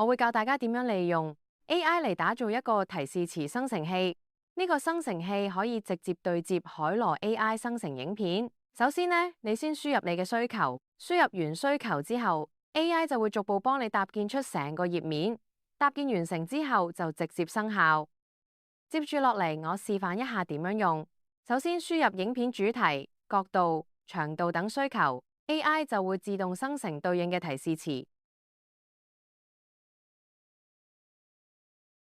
我會教大家點樣利用 AI 嚟打造一個提示詞生成器。呢個生成器可以直接對接海螺 AI 生成影片。首先呢，你先輸入你嘅需求，輸入完需求之後，AI 就會逐步幫你搭建出成個頁面。搭建完成之後就直接生效。接住落嚟，我示範一下點樣用。首先輸入影片主題、角度、長度等需求，AI 就會自動生成對應嘅提示詞。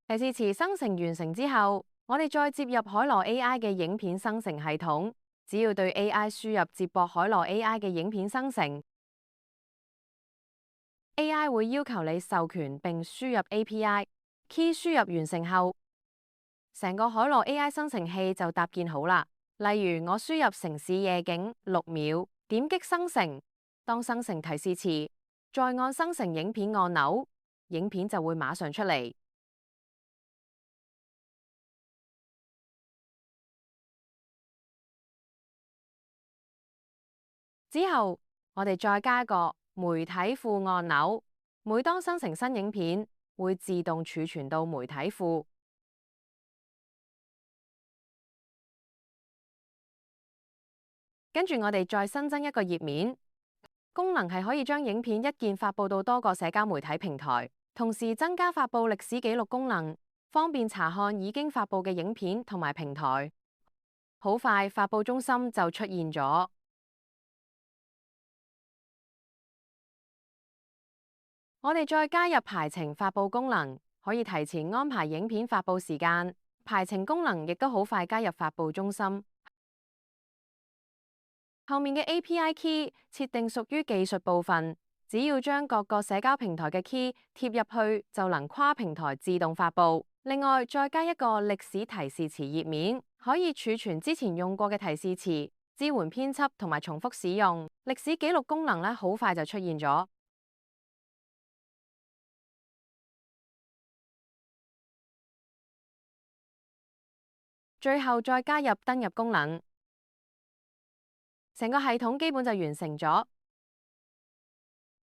提示詞生成完成之後，我哋再接入海螺 AI 嘅影片生成系統，只要對 AI 輸入接駁海螺 AI 嘅影片生成，AI 會要求你授權並輸入 API。Key 輸入完成後，成個海螺 AI 生成器就搭建好啦。例如我輸入城市夜景6秒，點擊生成，當生成提示詞，再按生成影片按鈕，影片就會馬上出嚟。之後，我哋再加個媒體庫按鈕，每當生成新影片，會自動儲存到媒體庫。跟住我哋再新增一個頁面，功能係可以將影片一鍵發布到多個社交媒體平台，同時增加發布歷史記錄功能，方便查看已經發布嘅影片同埋平台。好快，發布中心就出現咗。我哋再加入排程發布功能，可以提前安排影片發布時間。排程功能亦都好快加入發布中心。後面嘅 API key 設定屬於技術部分，只要將各個社交平台嘅 key 貼入去，就能跨平台自動發布。另外，再加一個歷史提示詞頁面，可以儲存之前用過嘅提示詞，支援編輯同埋重複使用。歷史記錄功能好快就出現咗。最後再加入登入功能，成個系統基本就完成咗。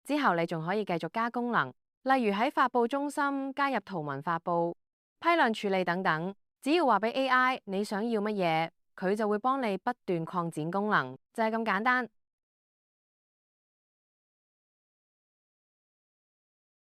之後你仲可以繼續加功能，例如喺發布中心加入圖文發布、批量處理等等。只要話俾 AI 你想要乜嘢，佢就會幫你不斷擴展功能，就係咁簡單。